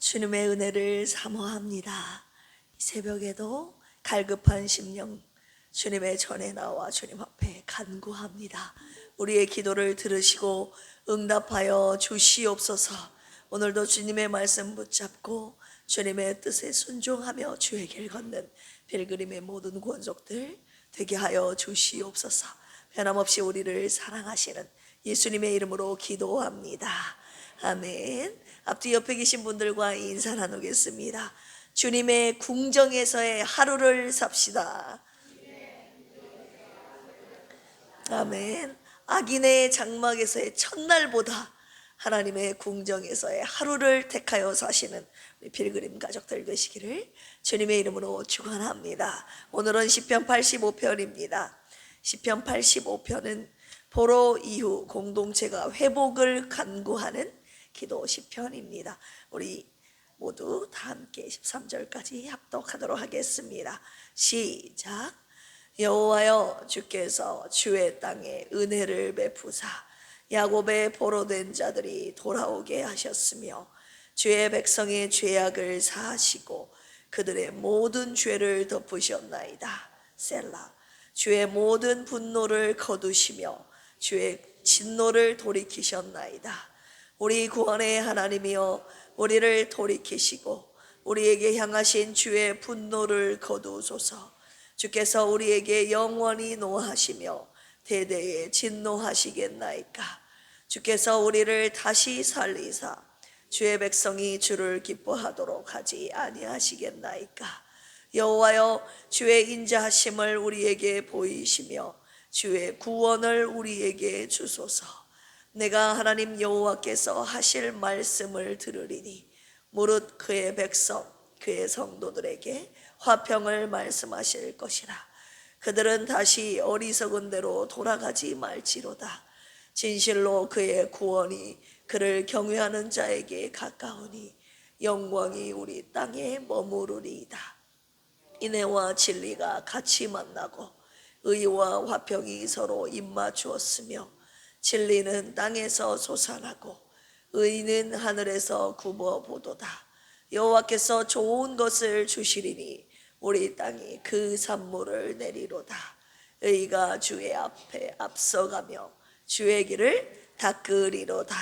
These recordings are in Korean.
주님의 은혜를 사모합니다. 새벽에도 갈급한 심령 주님의 전에 나와 주님 앞에 간구합니다. 우리의 기도를 들으시고 응답하여 주시옵소서. 오늘도 주님의 말씀 붙잡고 주님의 뜻에 순종하며 주의 길 걷는 필그림의 모든 권속들 되게 하여 주시옵소서. 변함없이 우리를 사랑하시는 예수님의 이름으로 기도합니다. 아멘. 앞뒤 옆에 계신 분들과 인사 나누겠습니다. 주님의 궁정에서의 하루를 삽시다. 아멘. 악인의 장막에서의 첫날보다 하나님의 궁정에서의 하루를 택하여 사시는 우리 필그림 가족들 되시기를 주님의 이름으로 축원합니다. 오늘은 시편 85편입니다. 시편 85편은 포로 이후 공동체가 회복을 간구하는 기도 시편입니다. 우리 모두 다 함께 13절까지 합독하도록 하겠습니다. 시작. 여호와여, 주께서 주의 땅에 은혜를 베푸사 야곱의 포로된 자들이 돌아오게 하셨으며 주의 백성의 죄악을 사하시고 그들의 모든 죄를 덮으셨나이다. 셀라. 주의 모든 분노를 거두시며 주의 진노를 돌이키셨나이다. 우리 구원의 하나님이여, 우리를 돌이키시고 우리에게 향하신 주의 분노를 거두소서. 주께서 우리에게 영원히 노하시며 대대에 진노하시겠나이까. 주께서 우리를 다시 살리사 주의 백성이 주를 기뻐하도록 하지 아니하시겠나이까. 여호와여, 주의 인자하심을 우리에게 보이시며 주의 구원을 우리에게 주소서. 내가 하나님 여호와께서 하실 말씀을 들으리니 무릇 그의 백성 그의 성도들에게 화평을 말씀하실 것이라. 그들은 다시 어리석은 대로 돌아가지 말지로다. 진실로 그의 구원이 그를 경외하는 자에게 가까우니 영광이 우리 땅에 머무르리이다. 인애와 진리가 같이 만나고 의와 화평이 서로 입맞추었으며 진리는 땅에서 솟아나고 의는 하늘에서 굽어보도다. 여호와께서 좋은 것을 주시리니 우리 땅이 그 산물을 내리로다. 의가 주의 앞에 앞서가며 주의 길을 닦으리로다.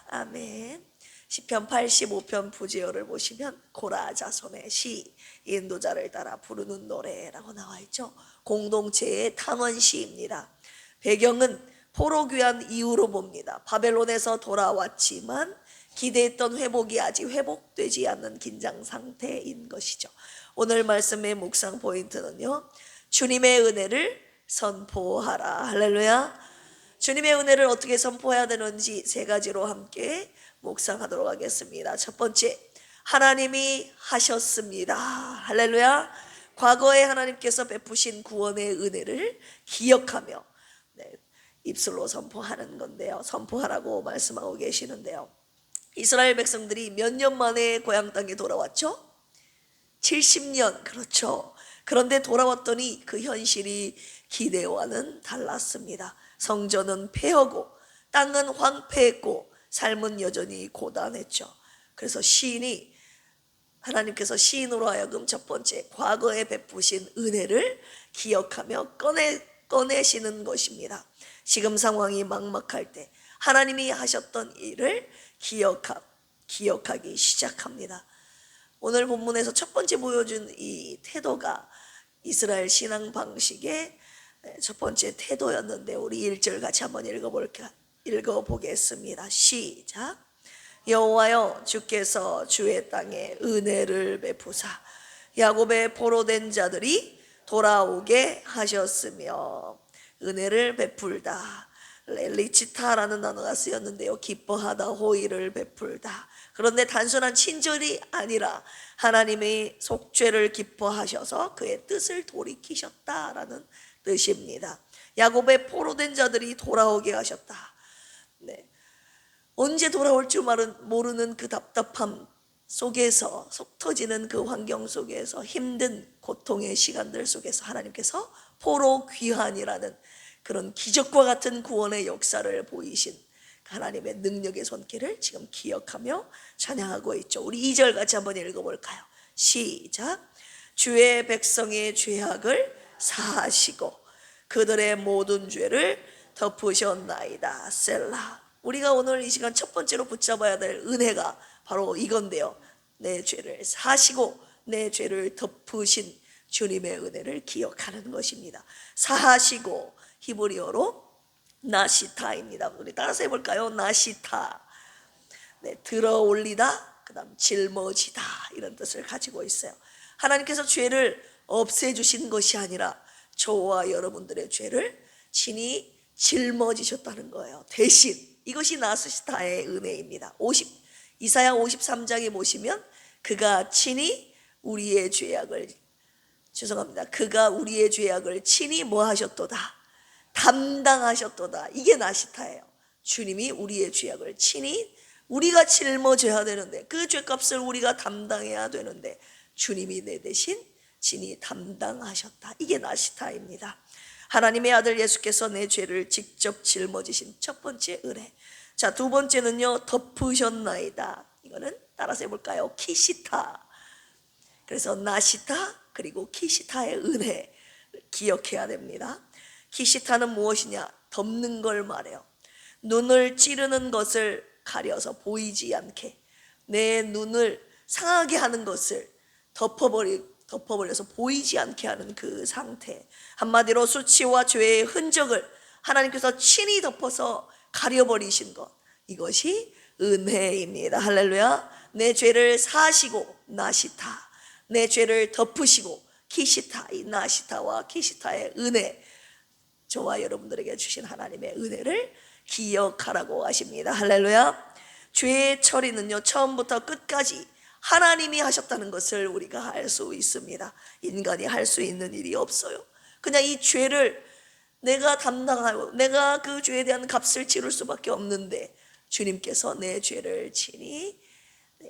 아멘. 시편 85편 부제어를 보시면 고라 자손의 시, 인도자를 따라 부르는 노래라고 나와 있죠. 공동체의 탄원시입니다. 배경은 포로 귀환 이후로 봅니다. 바벨론에서 돌아왔지만 기대했던 회복이 아직 회복되지 않는 긴장 상태인 것이죠. 오늘 말씀의 묵상 포인트는요, 주님의 은혜를 선포하라. 할렐루야. 주님의 은혜를 어떻게 선포해야 되는지 세 가지로 함께 묵상하도록 하겠습니다. 첫 번째, 하나님이 하셨습니다. 할렐루야. 과거에 하나님께서 베푸신 구원의 은혜를 기억하며 입술로 선포하는 건데요, 선포하라고 말씀하고 계시는데요, 이스라엘 백성들이 몇 년 만에 고향 땅에 돌아왔죠? 70년. 그렇죠. 그런데 돌아왔더니 그 현실이 기대와는 달랐습니다. 성전은 폐허고 땅은 황폐했고 삶은 여전히 고단했죠. 그래서 시인이, 하나님께서 시인으로 하여금 첫 번째 과거에 베푸신 은혜를 기억하며 꺼내시는 것입니다. 지금 상황이 막막할 때 하나님이 하셨던 일을 기억하기 시작합니다. 오늘 본문에서 첫 번째 보여준 이 태도가 이스라엘 신앙 방식의 첫 번째 태도였는데, 우리 1절 같이 한번 읽어보겠습니다. 시작. 여호와여, 주께서 주의 땅에 은혜를 베푸사 야곱의 포로된 자들이 돌아오게 하셨으며. 은혜를 베풀다, 리치타라는 단어가 쓰였는데요, 기뻐하다, 호의를 베풀다. 그런데 단순한 친절이 아니라 하나님의 속죄를 기뻐하셔서 그의 뜻을 돌이키셨다라는 뜻입니다. 야곱의 포로된 자들이 돌아오게 하셨다. 언제 돌아올 줄 모르는 그 답답함 속에서, 속 터지는 그 환경 속에서, 힘든 고통의 시간들 속에서 하나님께서 포로 귀환이라는 그런 기적과 같은 구원의 역사를 보이신 하나님의 능력의 손길을 지금 기억하며 찬양하고 있죠. 우리 2절 같이 한번 읽어볼까요? 시작. 주의 백성의 죄악을 사하시고 그들의 모든 죄를 덮으셨나이다. 셀라. 우리가 오늘 이 시간 첫 번째로 붙잡아야 될 은혜가 바로 이건데요. 내 죄를 사하시고 내 죄를 덮으신 주님의 은혜를 기억하는 것입니다. 사하시고 히브리어로 나시타입니다. 우리 따라서 해볼까요? 나시타. 네, 들어 올리다, 그 다음 짊어지다, 이런 뜻을 가지고 있어요. 하나님께서 죄를 없애주신 것이 아니라 저와 여러분들의 죄를 친히 짊어지셨다는 거예요. 대신 이것이 나시타의 은혜입니다. 이사야 53장에 보시면 그가 친히 우리의 죄악을, 그가 우리의 죄악을 친히 뭐 하셨도다? 담당하셨도다. 이게 나시타예요. 주님이 우리의 죄악을 친히, 우리가 짊어져야 되는데, 그 죄값을 우리가 담당해야 되는데 주님이 내 대신 친히 담당하셨다. 이게 나시타입니다. 하나님의 아들 예수께서 내 죄를 직접 짊어지신 첫 번째 은혜. 자, 두 번째는요, 덮으셨나이다. 이거는 따라서 해볼까요? 키시타. 그래서 나시타 그리고 키시타의 은혜 기억해야 됩니다. 키시타는 무엇이냐? 덮는 걸 말해요. 눈을 찌르는 것을 가려서 보이지 않게, 내 눈을 상하게 하는 것을 덮어버려서 보이지 않게 하는 그 상태. 한마디로 수치와 죄의 흔적을 하나님께서 친히 덮어서 가려버리신 것, 이것이 은혜입니다. 할렐루야. 내 죄를 사하시고 나시타, 내 죄를 덮으시고 키시타. 이 나시타와 키시타의 은혜, 저와 여러분들에게 주신 하나님의 은혜를 기억하라고 하십니다. 할렐루야. 죄의 처리는요, 처음부터 끝까지 하나님이 하셨다는 것을 우리가 알 수 있습니다. 인간이 할 수 있는 일이 없어요. 그냥 이 죄를 내가 담당하고 내가 그 죄에 대한 값을 치를 수밖에 없는데 주님께서 내 죄를 친히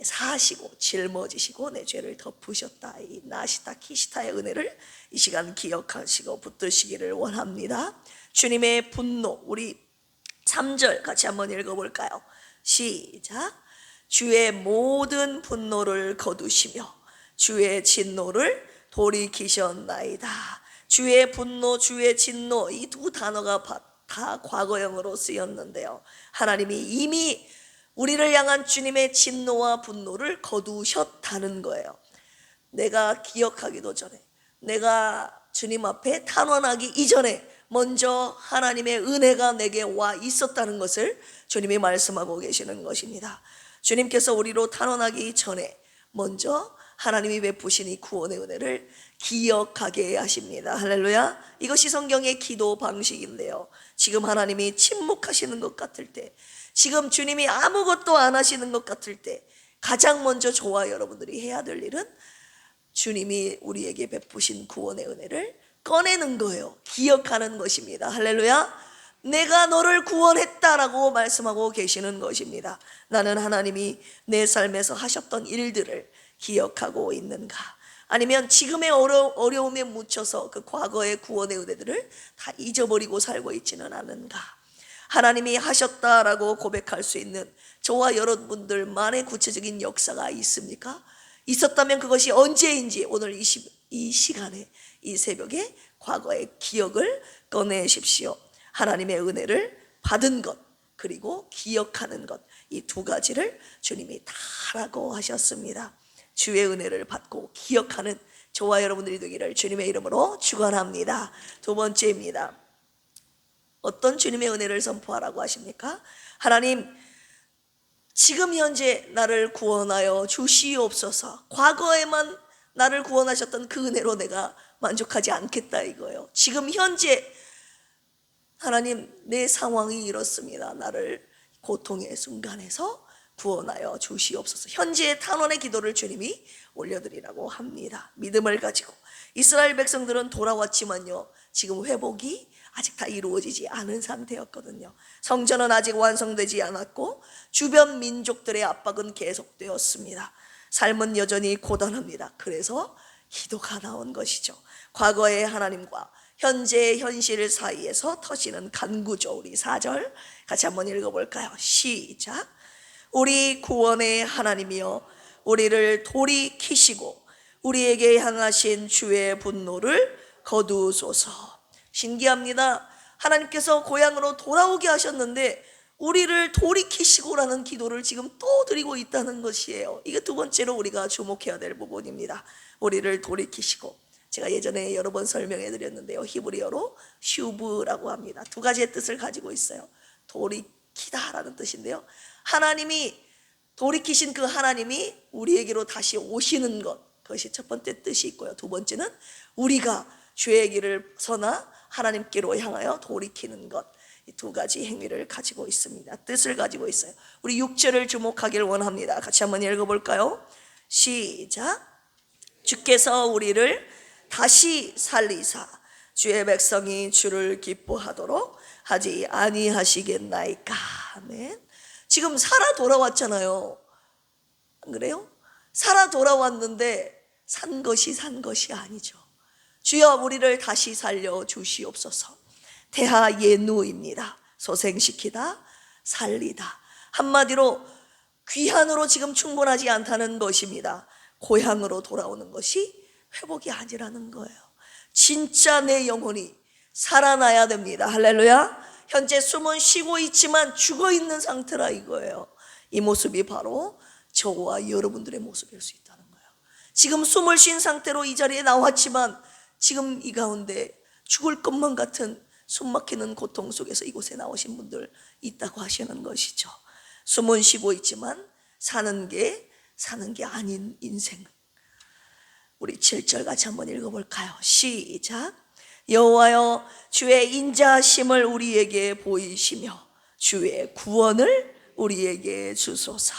사하시고 짊어지시고 내 죄를 덮으셨다. 이 나시타 키시타의 은혜를 이 시간 기억하시고 붙드시기를 원합니다. 주님의 분노, 우리 3절 같이 한번 읽어볼까요? 시작. 주의 모든 분노를 거두시며 주의 진노를 돌이키셨나이다. 주의 분노, 주의 진노, 이 두 단어가 다 과거형으로 쓰였는데요, 하나님이 이미 우리를 향한 주님의 진노와 분노를 거두셨다는 거예요. 내가 기억하기도 전에, 내가 주님 앞에 탄원하기 이전에 먼저 하나님의 은혜가 내게 와 있었다는 것을 주님이 말씀하고 계시는 것입니다. 주님께서 우리로 탄원하기 전에 먼저 하나님이 베푸신 이 구원의 은혜를 기억하게 하십니다. 할렐루야. 이것이 성경의 기도 방식인데요, 지금 하나님이 침묵하시는 것 같을 때, 지금 주님이 아무것도 안 하시는 것 같을 때 가장 먼저 저와 여러분들이 해야 될 일은 주님이 우리에게 베푸신 구원의 은혜를 꺼내는 거예요. 기억하는 것입니다. 할렐루야. 내가 너를 구원했다라고 말씀하고 계시는 것입니다. 나는 하나님이 내 삶에서 하셨던 일들을 기억하고 있는가? 아니면 지금의 어려움에 묻혀서 그 과거의 구원의 은혜들을 다 잊어버리고 살고 있지는 않은가? 하나님이 하셨다라고 고백할 수 있는 저와 여러분들만의 구체적인 역사가 있습니까? 있었다면 그것이 언제인지 오늘 이 시간에, 이 새벽에 과거의 기억을 꺼내십시오. 하나님의 은혜를 받은 것 그리고 기억하는 것, 이 두 가지를 주님이 다라고 하셨습니다. 주의 은혜를 받고 기억하는 저와 여러분들이 되기를 주님의 이름으로 축원합니다. 두 번째입니다. 어떤 주님의 은혜를 선포하라고 하십니까? 하나님, 지금 현재 나를 구원하여 주시옵소서. 과거에만 나를 구원하셨던 그 은혜로 내가 만족하지 않겠다 이거예요. 지금 현재 하나님, 내 상황이 이렇습니다. 나를 고통의 순간에서 구원하여 주시옵소서. 현재의 탄원의 기도를 주님이 올려드리라고 합니다. 믿음을 가지고. 이스라엘 백성들은 돌아왔지만요, 지금 회복이 아직 다 이루어지지 않은 상태였거든요. 성전은 아직 완성되지 않았고 주변 민족들의 압박은 계속되었습니다. 삶은 여전히 고단합니다. 그래서 기도가 나온 것이죠. 과거의 하나님과 현재 현실 사이에서 터지는 간구죠. 우리 4절 같이 한번 읽어볼까요? 시작. 우리 구원의 하나님이여 우리를 돌이키시고 우리에게 향하신 주의 분노를 거두소서. 신기합니다. 하나님께서 고향으로 돌아오게 하셨는데 우리를 돌이키시고라는 기도를 지금 또 드리고 있다는 것이에요. 이게 두 번째로 우리가 주목해야 될 부분입니다. 우리를 돌이키시고, 제가 예전에 여러 번 설명해 드렸는데요, 히브리어로 슈브라고 합니다. 두 가지의 뜻을 가지고 있어요. 돌이키다라는 뜻인데요, 하나님이 돌이키신 그 하나님이 우리에게로 다시 오시는 것, 그것이 첫 번째 뜻이 있고요, 두 번째는 우리가 죄의 길을 서나 하나님께로 향하여 돌이키는 것, 이 두 가지 행위를 가지고 있습니다. 뜻을 가지고 있어요. 우리 6절을 주목하기를 원합니다. 같이 한번 읽어볼까요? 시작. 주께서 우리를 다시 살리사 주의 백성이 주를 기뻐하도록 하지 아니하시겠나이까. 아멘. 지금 살아 돌아왔잖아요. 안 그래요? 살아 돌아왔는데 산 것이 아니죠. 주여 우리를 다시 살려 주시옵소서. 대하 예누입니다. 소생시키다, 살리다. 한마디로 귀한으로 지금 충분하지 않다는 것입니다. 고향으로 돌아오는 것이 회복이 아니라는 거예요. 진짜 내 영혼이 살아나야 됩니다. 할렐루야. 현재 숨은 쉬고 있지만 죽어 있는 상태라 이거예요. 이 모습이 바로 저와 여러분들의 모습일 수 있다는 거예요. 지금 숨을 쉰 상태로 이 자리에 나왔지만 지금 이 가운데 죽을 것만 같은 숨막히는 고통 속에서 이곳에 나오신 분들 있다고 하시는 것이죠. 숨은 쉬고 있지만 사는 게 아닌 인생. 우리 7절 같이 한번 읽어볼까요? 시작. 여호와여 주의 인자하심을 우리에게 보이시며 주의 구원을 우리에게 주소서.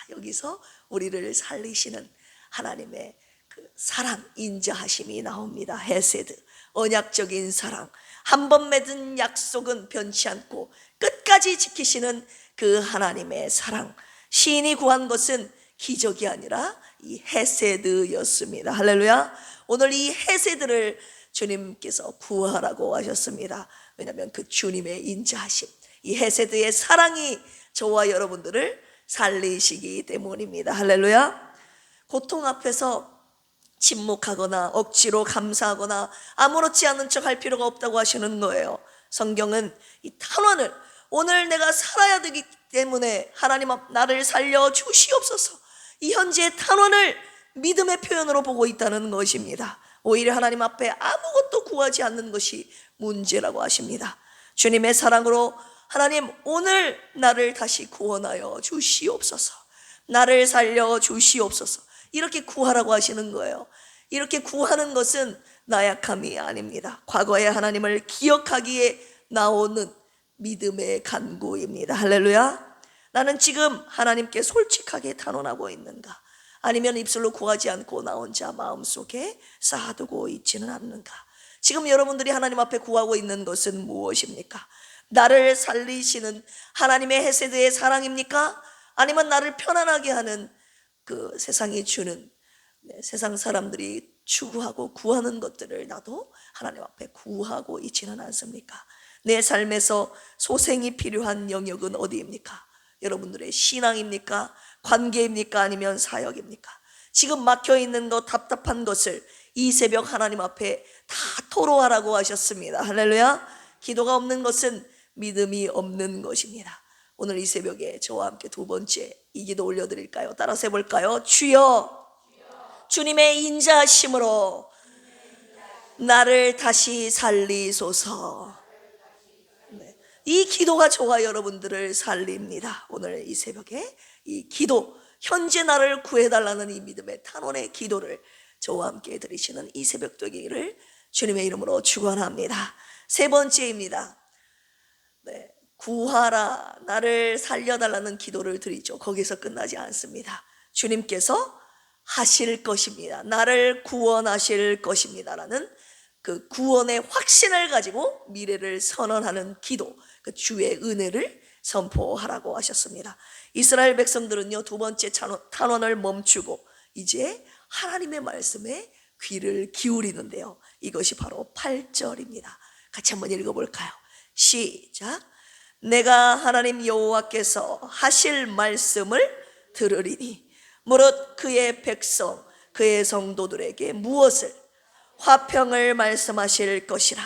여기서 우리를 살리시는 하나님의 그 사랑, 인자하심이 나옵니다. 헤세드, 언약적인 사랑. 한 번 맺은 약속은 변치 않고 끝까지 지키시는 그 하나님의 사랑. 시인이 구한 것은 기적이 아니라 이 헤세드였습니다. 할렐루야. 오늘 이 헤세드를 주님께서 구하라고 하셨습니다. 왜냐하면 그 주님의 인자하심, 이 헤세드의 사랑이 저와 여러분들을 살리시기 때문입니다. 할렐루야. 고통 앞에서 침묵하거나 억지로 감사하거나 아무렇지 않은 척 할 필요가 없다고 하시는 거예요. 성경은 이 탄원을, 오늘 내가 살아야 되기 때문에 하나님 앞 나를 살려 주시옵소서, 이 현재의 탄원을 믿음의 표현으로 보고 있다는 것입니다. 오히려 하나님 앞에 아무것도 구하지 않는 것이 문제라고 하십니다. 주님의 사랑으로 하나님 오늘 나를 다시 구원하여 주시옵소서, 나를 살려 주시옵소서, 이렇게 구하라고 하시는 거예요. 이렇게 구하는 것은 나약함이 아닙니다. 과거의 하나님을 기억하기에 나오는 믿음의 간구입니다. 할렐루야. 나는 지금 하나님께 솔직하게 탄원하고 있는가? 아니면 입술로 구하지 않고 나 혼자 마음속에 쌓아두고 있지는 않는가? 지금 여러분들이 하나님 앞에 구하고 있는 것은 무엇입니까? 나를 살리시는 하나님의 헤세드의 사랑입니까? 아니면 나를 편안하게 하는 그 세상이 주는, 세상 사람들이 추구하고 구하는 것들을 나도 하나님 앞에 구하고 있지는 않습니까? 내 삶에서 소생이 필요한 영역은 어디입니까? 여러분들의 신앙입니까? 관계입니까? 아니면 사역입니까? 지금 막혀있는 것, 답답한 것을 이 새벽 하나님 앞에 다 토로하라고 하셨습니다. 할렐루야. 기도가 없는 것은 믿음이 없는 것입니다. 오늘 이 새벽에 저와 함께 두 번째 이 기도 올려드릴까요? 따라서 해볼까요? 주여, 주님의 인자하심으로 나를 다시 살리소서. 네. 이 기도가 저와 여러분들을 살립니다. 오늘 이 새벽에 이 기도, 현재 나를 구해달라는 이 믿음의 탄원의 기도를 저와 함께 드리시는 이 새벽 되기를 주님의 이름으로 축원합니다. 세 번째입니다. 네. 구하라, 나를 살려달라는 기도를 드리죠. 거기서 끝나지 않습니다. 주님께서 하실 것입니다. 나를 구원하실 것입니다 라는 그 구원의 확신을 가지고 미래를 선언하는 기도, 그 주의 은혜를 선포하라고 하셨습니다. 이스라엘 백성들은요, 두 번째 탄원을 멈추고 이제 하나님의 말씀에 귀를 기울이는데요. 이것이 바로 8절입니다. 같이 한번 읽어볼까요? 시작. 내가 하나님 여호와께서 하실 말씀을 들으리니 무릇 그의 백성 그의 성도들에게 무엇을 화평을 말씀하실 것이라.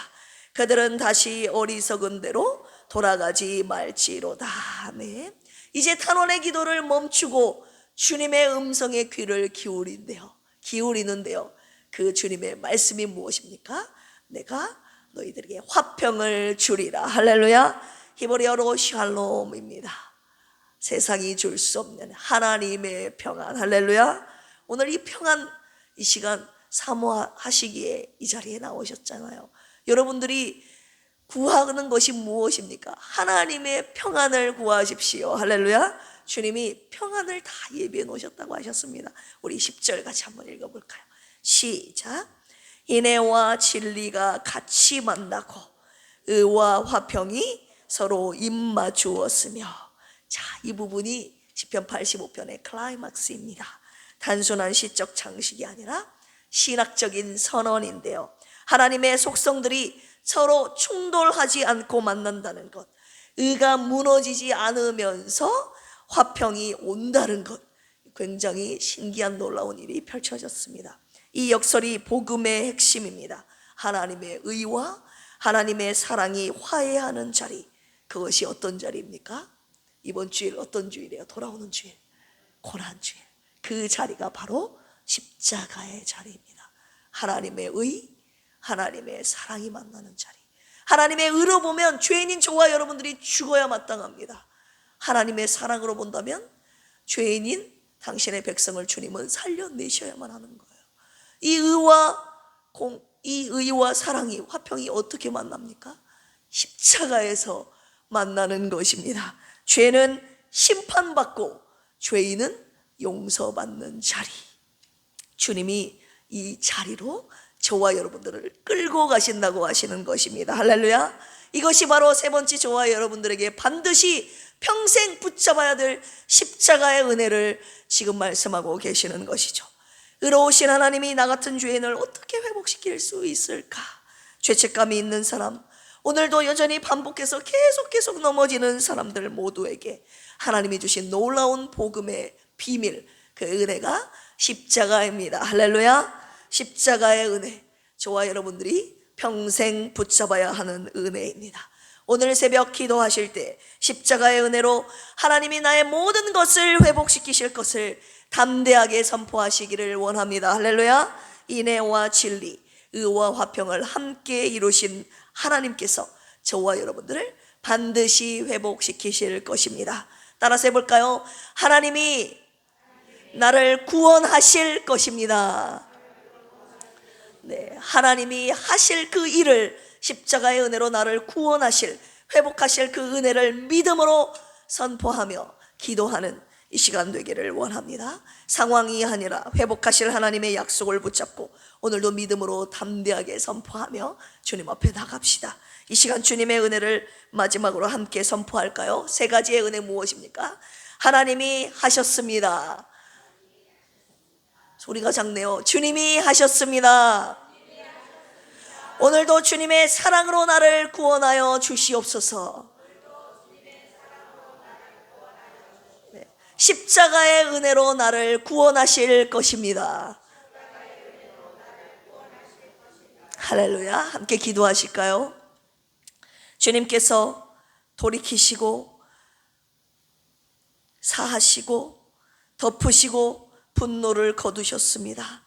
그들은 다시 어리석은 대로 돌아가지 말지로다. 아멘. 이제 탄원의 기도를 멈추고 주님의 음성에 귀를 기울이는데요. 그 주님의 말씀이 무엇입니까? 내가 너희들에게 화평을 주리라. 할렐루야. 히브리어로 샬롬입니다. 세상이 줄 수 없는 하나님의 평안. 할렐루야. 오늘 이 평안, 이 시간 사모하시기에 이 자리에 나오셨잖아요. 여러분들이 구하는 것이 무엇입니까? 하나님의 평안을 구하십시오. 할렐루야. 주님이 평안을 다 예비해 놓으셨다고 하셨습니다. 우리 10절 같이 한번 읽어볼까요? 시작. 인애와 진리가 같이 만나고 의와 화평이 서로 입맞추었으며. 자, 이 부분이 시편 85편의 클라이막스입니다. 단순한 시적 장식이 아니라 신학적인 선언인데요. 하나님의 속성들이 서로 충돌하지 않고 만난다는 것, 의가 무너지지 않으면서 화평이 온다는 것, 굉장히 신기한 놀라운 일이 펼쳐졌습니다. 이 역설이 복음의 핵심입니다. 하나님의 의와 하나님의 사랑이 화해하는 자리, 그것이 어떤 자리입니까? 이번 주일 어떤 주일이에요? 돌아오는 주일, 고난주일. 그 자리가 바로 십자가의 자리입니다. 하나님의 의, 하나님의 사랑이 만나는 자리. 하나님의 의로 보면 죄인인 저와 여러분들이 죽어야 마땅합니다. 하나님의 사랑으로 본다면 죄인인 당신의 백성을 주님은 살려내셔야만 하는 거예요. 이 의와 사랑이, 화평이 어떻게 만납니까? 십자가에서 만나는 것입니다. 죄는 심판받고 죄인은 용서받는 자리. 주님이 이 자리로 저와 여러분들을 끌고 가신다고 하시는 것입니다. 할렐루야. 이것이 바로 세 번째, 저와 여러분들에게 반드시 평생 붙잡아야 될 십자가의 은혜를 지금 말씀하고 계시는 것이죠. 의로우신 하나님이 나 같은 죄인을 어떻게 회복시킬 수 있을까? 죄책감이 있는 사람, 오늘도 여전히 반복해서 계속 넘어지는 사람들 모두에게 하나님이 주신 놀라운 복음의 비밀, 그 은혜가 십자가입니다. 할렐루야. 십자가의 은혜, 저와 여러분들이 평생 붙잡아야 하는 은혜입니다. 오늘 새벽 기도하실 때 십자가의 은혜로 하나님이 나의 모든 것을 회복시키실 것을 담대하게 선포하시기를 원합니다. 할렐루야. 인애와 진리, 의와 화평을 함께 이루신 하나님께서 저와 여러분들을 반드시 회복시키실 것입니다. 따라서 해볼까요? 하나님이 나를 구원하실 것입니다. 네, 하나님이 하실 그 일을, 십자가의 은혜로 나를 구원하실, 회복하실 그 은혜를 믿음으로 선포하며 기도하는 이 시간 되기를 원합니다. 상황이 아니라 회복하실 하나님의 약속을 붙잡고 오늘도 믿음으로 담대하게 선포하며 주님 앞에 나갑시다. 이 시간 주님의 은혜를 마지막으로 함께 선포할까요? 세 가지의 은혜 무엇입니까? 하나님이 하셨습니다. 소리가 작네요. 주님이 하셨습니다. 오늘도 주님의 사랑으로 나를 구원하여 주시옵소서. 네, 십자가의 은혜로 나를 구원하실 것입니다. 할렐루야. 함께 기도하실까요? 주님께서 돌이키시고 사하시고 덮으시고 분노를 거두셨습니다.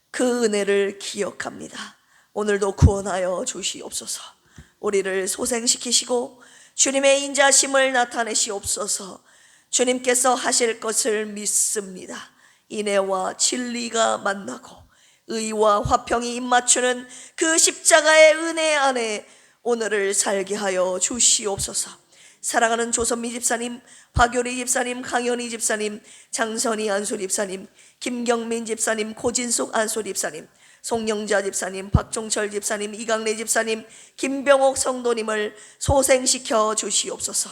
그 은혜를 기억합니다. 오늘도 구원하여 주시옵소서. 우리를 소생시키시고 주님의 인자심을 나타내시옵소서. 주님께서 하실 것을 믿습니다. 인애와 진리가 만나고 의와 화평이 입맞추는 그 십자가의 은혜 안에 오늘을 살게 하여 주시옵소서. 사랑하는 조선미 집사님, 박효리 집사님, 강현희 집사님, 장선희 안수 집사님, 김경민 집사님, 고진숙 안수 집사님, 송영자 집사님, 박종철 집사님, 이강래 집사님, 김병옥 성도님을 소생시켜 주시옵소서.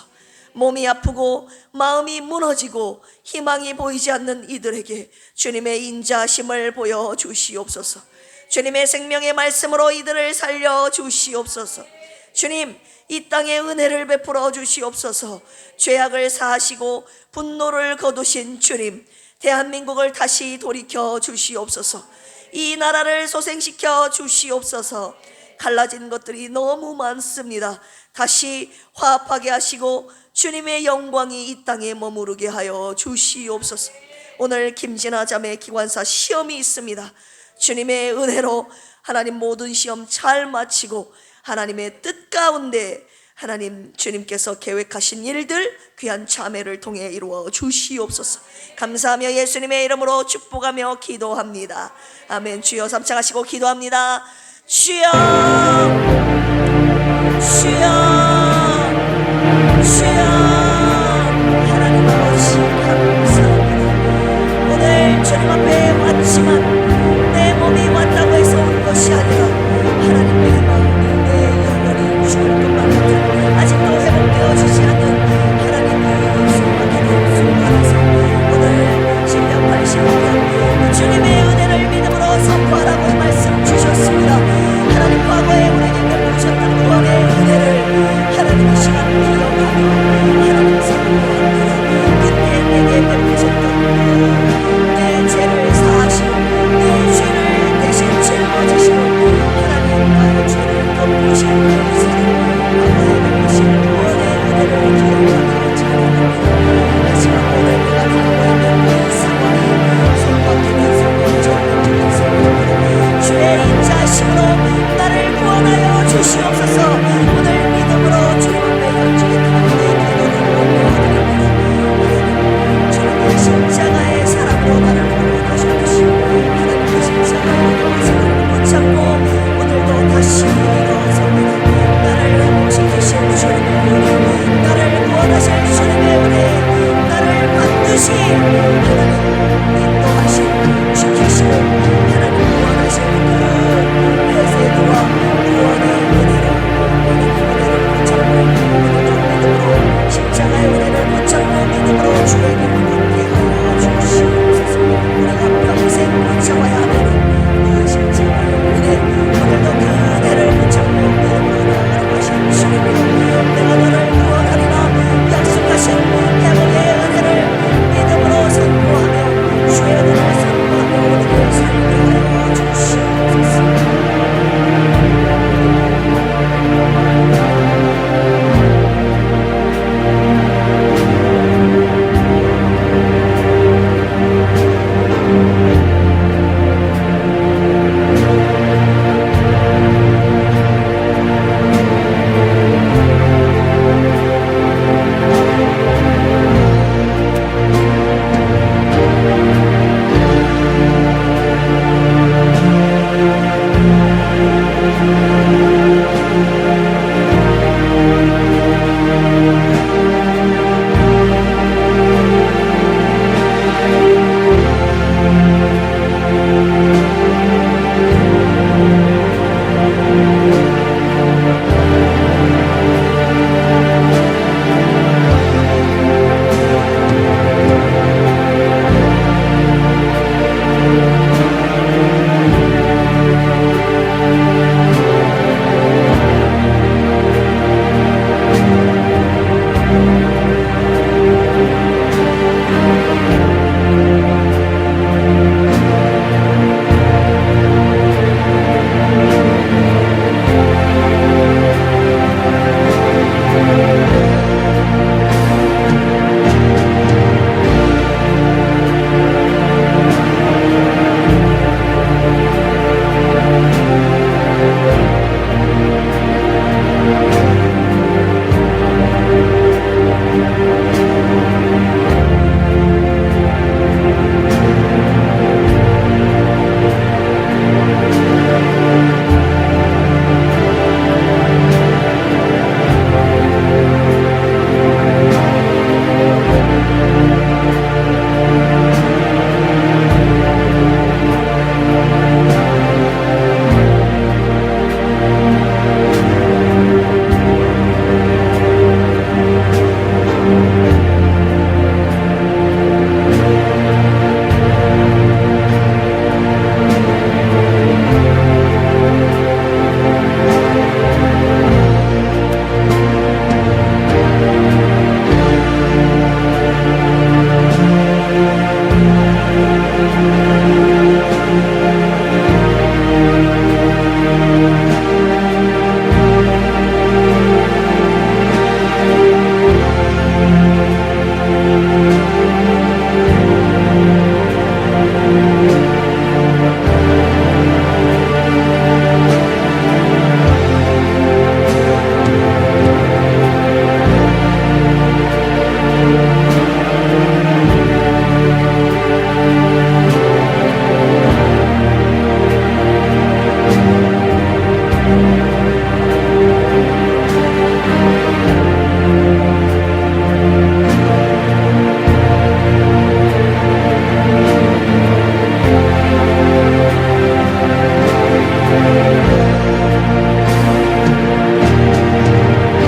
몸이 아프고 마음이 무너지고 희망이 보이지 않는 이들에게 주님의 인자심을 보여주시옵소서. 주님의 생명의 말씀으로 이들을 살려주시옵소서. 주님, 이 땅에 은혜를 베풀어 주시옵소서. 죄악을 사하시고 분노를 거두신 주님, 대한민국을 다시 돌이켜 주시옵소서. 이 나라를 소생시켜 주시옵소서. 갈라진 것들이 너무 많습니다. 다시 화합하게 하시고 주님의 영광이 이 땅에 머무르게 하여 주시옵소서. 오늘 김진아 자매 기관사 시험이 있습니다. 주님의 은혜로 하나님 모든 시험 잘 마치고 하나님의 뜻 가운데 하나님 주님께서 계획하신 일들 귀한 자매를 통해 이루어 주시옵소서. 감사하며 예수님의 이름으로 축복하며 기도합니다. 아멘. 주여 삼창하시고 기도합니다. 주여, 주여, 주여. 하나님 아버지 감사합니다. 오늘 주님 앞에 왔지만 내 몸이 왔다고 해서 온 것이 아니라 하나님 내 마음이 내 영혼이 죽을 것만 같은 아직도 회복되어지지 않는 하나님의 소망의 순간에서 오늘 신령 80년 주님의 은혜를 믿음으로 선포하라고 말씀 주셨습니다. 하나님 과거에 우리에게 베푸셨던 구원의 은혜를 하나님의 시간 기억하며 하나님 선포합니다. 그때 내게 베푸셨던 내 죄를 사하시고